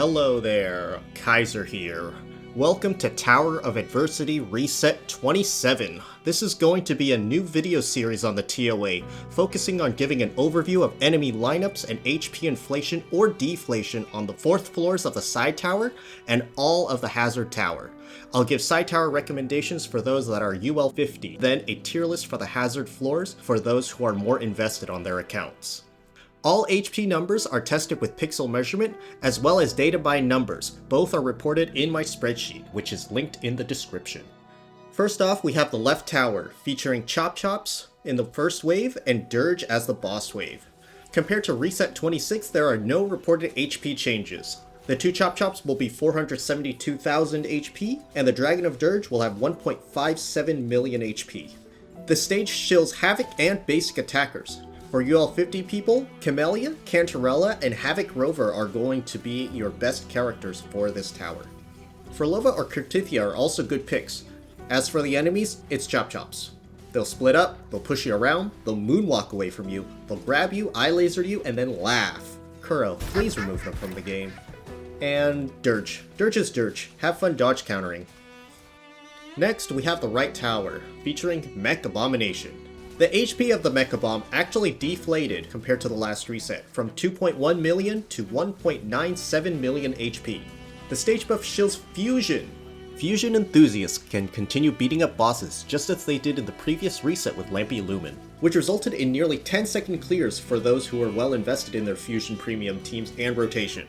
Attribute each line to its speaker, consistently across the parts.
Speaker 1: Hello there, Kaiser here. Welcome to Tower of Adversity Reset 27. This is going to be a new video series on the TOA, focusing on giving an overview of enemy lineups and HP inflation or deflation on the 4th floors of the side tower and all of the hazard tower. I'll give side tower recommendations for those that are UL 50, then a tier list for the hazard floors for those who are more invested on their accounts. All HP numbers are tested with pixel measurement, as well as data by numbers. Both are reported in my spreadsheet, which is linked in the description. First off, we have the left tower, featuring Chop Chops in the first wave and Dirge as the boss wave. Compared to Reset 26, there are no reported HP changes. The two Chop Chops will be 472,000 HP, and the Dragon of Dirge will have 1.57 million HP. The stage shills Havoc and basic attackers. For UL 50 people, Camellia, Cantarella, and Havoc Rover are going to be your best characters for this tower. Frolova or Curtithia are also good picks. As for the enemies, it's Chop Chops. They'll split up, they'll push you around, they'll moonwalk away from you, they'll grab you, eye laser you, and then laugh. Kuro, please remove them from the game. And Dirge. Dirge is Dirge. Have fun dodge countering. Next, we have the right tower, featuring Mech Abomination. The HP of the Mecha Bomb actually deflated compared to the last reset, from 2.1 million to 1.97 million HP. The stage buff shills Fusion. Fusion enthusiasts can continue beating up bosses just as they did in the previous reset with Lampy Lumen, which resulted in nearly 10-second clears for those who are well invested in their Fusion premium teams and rotation.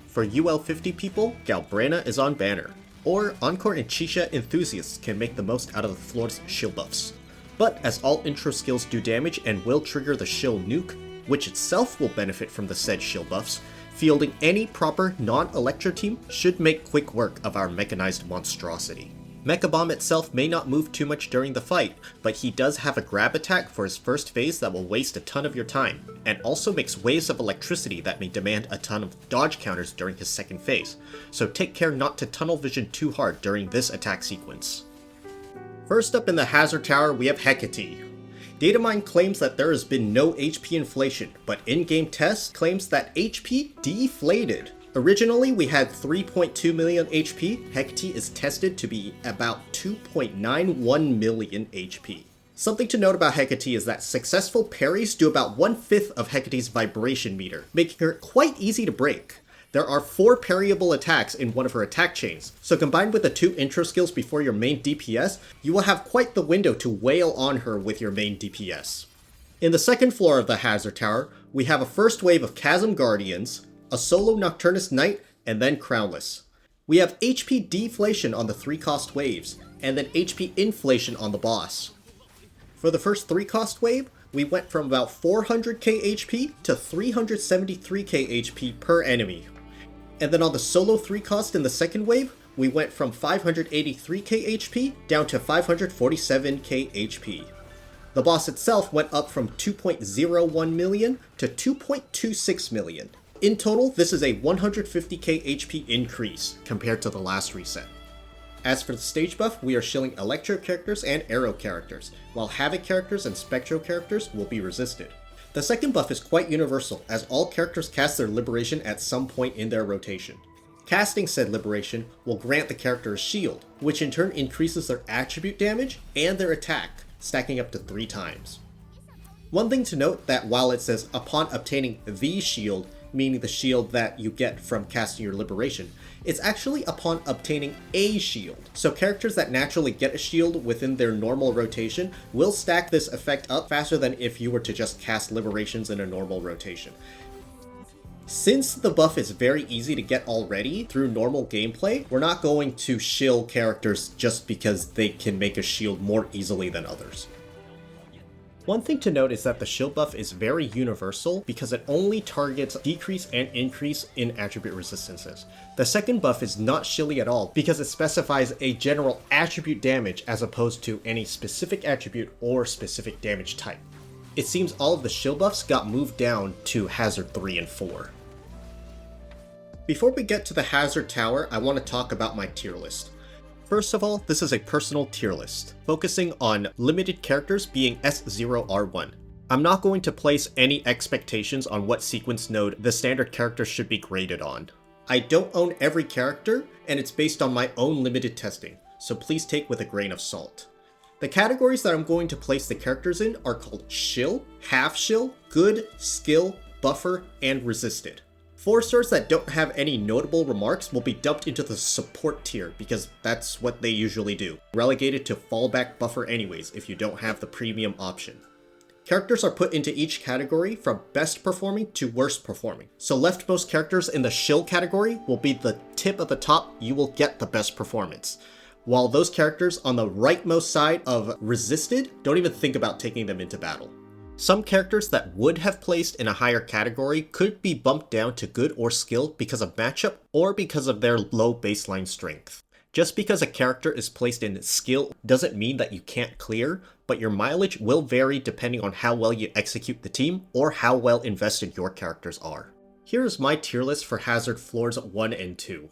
Speaker 1: For UL 50 people, Galbrana is on banner, or Encore and Chisha enthusiasts can make the most out of the floor's shield buffs. But as all intro skills do damage and will trigger the shield nuke, which itself will benefit from the said shield buffs, fielding any proper non-Electro team should make quick work of our mechanized monstrosity. Mecha Bomb itself may not move too much during the fight, but he does have a grab attack for his first phase that will waste a ton of your time, and also makes waves of electricity that may demand a ton of dodge counters during his second phase, so take care not to tunnel vision too hard during this attack sequence. First up in the Hazard Tower, we have Hecate. Datamine claims that there has been no HP inflation, but in-game tests claims that HP deflated. Originally, we had 3.2 million HP. Hecate is tested to be about 2.91 million HP. Something to note about Hecate is that successful parries do about 1/5 of Hecate's vibration meter, making her quite easy to break. There are 4 parryable attacks in one of her attack chains, so combined with the 2 intro skills before your main DPS, you will have quite the window to wail on her with your main DPS. In the second floor of the Hazard Tower, we have a first wave of Chasm Guardians, a solo Nocturnus Knight, and then Crownless. We have HP deflation on the 3-cost waves, and then HP inflation on the boss. For the first 3-cost wave, we went from about 400k HP to 373k HP per enemy. And then on the solo 3-cost in the second wave, we went from 583k HP down to 547k HP. The boss itself went up from 2.01 million to 2.26 million. In total, this is a 150k HP increase compared to the last reset. As for the stage buff, we are shilling Electro characters and Arrow characters, while Havoc characters and Spectro characters will be resisted. The second buff is quite universal, as all characters cast their Liberation at some point in their rotation. Casting said Liberation will grant the character a shield, which in turn increases their attribute damage and their attack, stacking up to 3 times. One thing to note that while it says upon obtaining the shield, meaning the shield that you get from casting your Liberation, it's actually upon obtaining a shield. So characters that naturally get a shield within their normal rotation will stack this effect up faster than if you were to just cast Liberations in a normal rotation. Since the buff is very easy to get already through normal gameplay, we're not going to shill characters just because they can make a shield more easily than others. One thing to note is that the shield buff is very universal because it only targets decrease and increase in attribute resistances. The second buff is not shilly at all because it specifies a general attribute damage as opposed to any specific attribute or specific damage type. It seems all of the shield buffs got moved down to Hazard 3 and 4. Before we get to the Hazard Tower, I want to talk about my tier list. First of all, this is a personal tier list, focusing on limited characters being S0R1. I'm not going to place any expectations on what sequence node the standard character should be graded on. I don't own every character, and it's based on my own limited testing, so please take with a grain of salt. The categories that I'm going to place the characters in are called Shill, Half Shill, Good, Skill, Buffer, and Resisted. 4 stars that don't have any notable remarks will be dumped into the support tier because that's what they usually do. Relegated to fallback buffer anyways if you don't have the premium option. Characters are put into each category from best performing to worst performing. So leftmost characters in the Shill category will be the tip of the top, you will get the best performance. While those characters on the rightmost side of Resisted, don't even think about taking them into battle. Some characters that would have placed in a higher category could be bumped down to Good or Skill because of matchup or because of their low baseline strength. Just because a character is placed in Skill doesn't mean that you can't clear, but your mileage will vary depending on how well you execute the team or how well invested your characters are. Here is my tier list for Hazard Floors 1 and 2.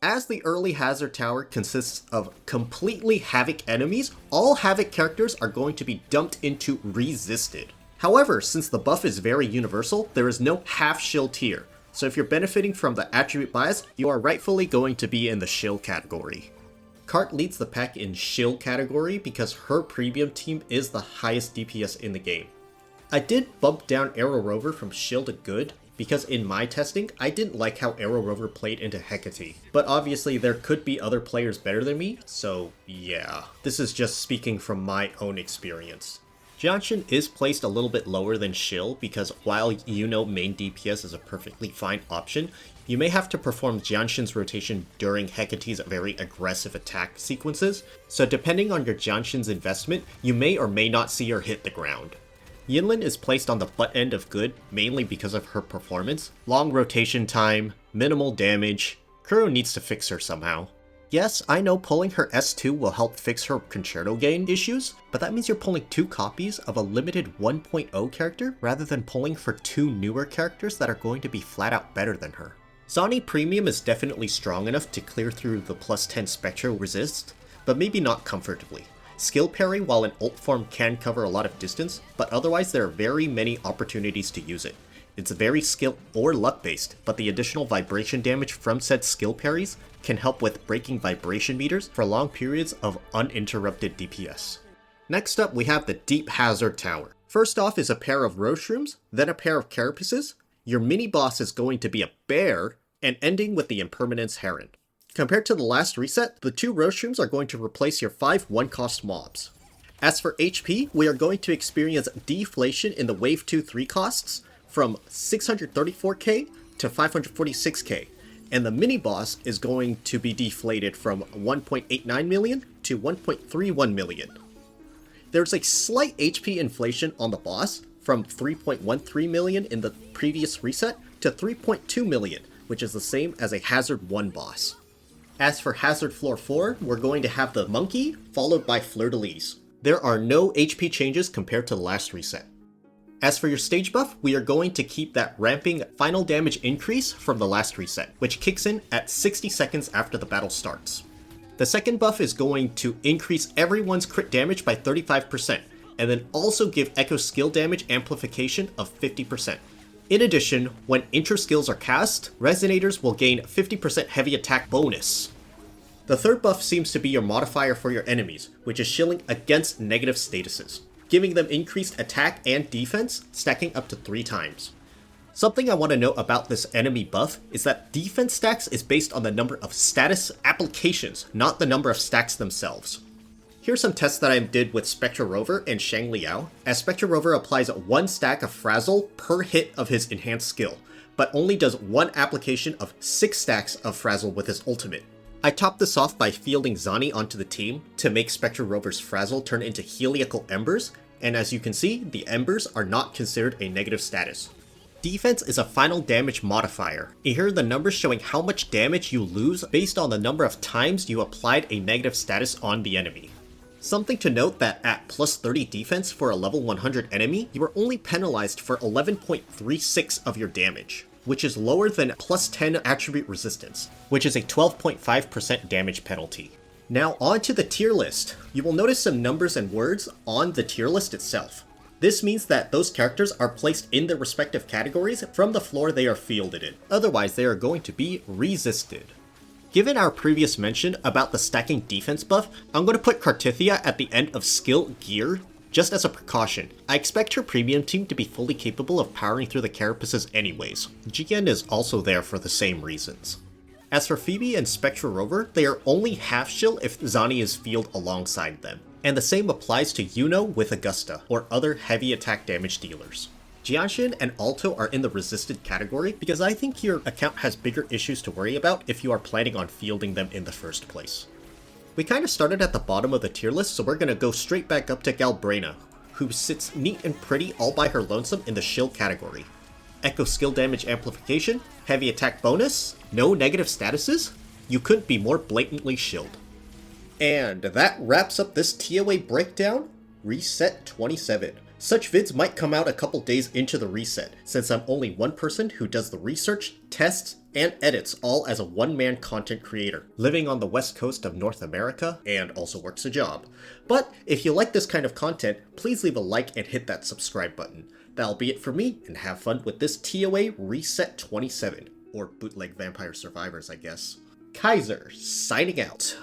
Speaker 1: As the early Hazard Tower consists of completely Havoc enemies, all Havoc characters are going to be dumped into Resisted. However, since the buff is very universal, there is no Half Shill tier, so if you're benefiting from the attribute bias, you are rightfully going to be in the Shill category. Cart leads the pack in Shill category because her premium team is the highest DPS in the game. I did bump down Arrow Rover from Shill to Good, because in my testing, I didn't like how Arrow Rover played into Hecate. But obviously there could be other players better than me, so yeah. This is just speaking from my own experience. Jianshin is placed a little bit lower than Shill because while main DPS is a perfectly fine option, you may have to perform Jianshin's rotation during Hecate's very aggressive attack sequences, so depending on your Jianshin's investment, you may or may not see her hit the ground. Yinlin is placed on the butt end of Good, mainly because of her performance, long rotation time, minimal damage. Kuro needs to fix her somehow. Yes, I know pulling her S2 will help fix her concerto gain issues, but that means you're pulling 2 copies of a limited 1.0 character rather than pulling for 2 newer characters that are going to be flat out better than her. Zani Premium is definitely strong enough to clear through the plus 10 Spectro resist, but maybe not comfortably. Skill parry while in ult form can cover a lot of distance, but otherwise there are very many opportunities to use it. It's very skill or luck based, but the additional vibration damage from said skill parries can help with breaking vibration meters for long periods of uninterrupted DPS. Next up we have the Deep Hazard Tower. First off is a pair of Roshrooms, then a pair of Carapaces. Your mini boss is going to be a bear, and ending with the Impermanence Heron. Compared to the last reset, the 2 Roshrooms are going to replace your 5 1-cost mobs. As for HP, we are going to experience deflation in the Wave 2 3 costs from 634k to 546k, and the mini-boss is going to be deflated from 1.89 million to 1.31 million. There's a slight HP inflation on the boss from 3.13 million in the previous reset to 3.2 million, which is the same as a Hazard 1 boss. As for Hazard Floor 4, we're going to have the Monkey, followed by Fleur-de-Lis. There are no HP changes compared to the last reset. As for your stage buff, we are going to keep that ramping final damage increase from the last reset, which kicks in at 60 seconds after the battle starts. The second buff is going to increase everyone's crit damage by 35%, and then also give Echo skill damage amplification of 50%. In addition, when intro skills are cast, Resonators will gain 50% heavy attack bonus. The third buff seems to be your modifier for your enemies, which is shilling against negative statuses, giving them increased attack and defense, stacking up to 3 times. Something I want to note about this enemy buff is that defense stacks is based on the number of status applications, not the number of stacks themselves. Here's some tests that I did with Spectre Rover and Shang Liao, as Spectre Rover applies 1 stack of Frazzle per hit of his enhanced skill, but only does 1 application of 6 stacks of Frazzle with his ultimate. I topped this off by fielding Zani onto the team to make Spectre Rover's Frazzle turn into Heliacal Embers, and as you can see, the Embers are not considered a negative status. Defense is a final damage modifier. Here are the numbers showing how much damage you lose based on the number of times you applied a negative status on the enemy. Something to note that at plus 30 defense for a level 100 enemy, you are only penalized for 11.36 of your damage, which is lower than plus 10 attribute resistance, which is a 12.5% damage penalty. Now on to the tier list. You will notice some numbers and words on the tier list itself. This means that those characters are placed in their respective categories from the floor they are fielded in. Otherwise, they are going to be resisted. Given our previous mention about the stacking defense buff, I'm going to put Cartithia at the end of skill gear, just as a precaution. I expect her premium team to be fully capable of powering through the carapaces anyways. GN is also there for the same reasons. As for Phoebe and Spectra Rover, they are only half shield if Zani is fielded alongside them. And the same applies to Yuno with Augusta, or other heavy attack damage dealers. Jianshin and Alto are in the resisted category because I think your account has bigger issues to worry about if you are planning on fielding them in the first place. We kind of started at the bottom of the tier list, so we're going to go straight back up to Galbrena, who sits neat and pretty all by her lonesome in the shield category. Echo skill damage amplification, heavy attack bonus, no negative statuses, you couldn't be more blatantly shield. And that wraps up this TOA breakdown, Reset 27. Such vids might come out a couple days into the reset, since I'm only one person who does the research, tests, and edits all as a one-man content creator, living on the west coast of North America, and also works a job. But if you like this kind of content, please leave a like and hit that subscribe button. That'll be it for me, and have fun with this TOA Reset 27, or Bootleg Vampire Survivors, I guess. Caiser, signing out.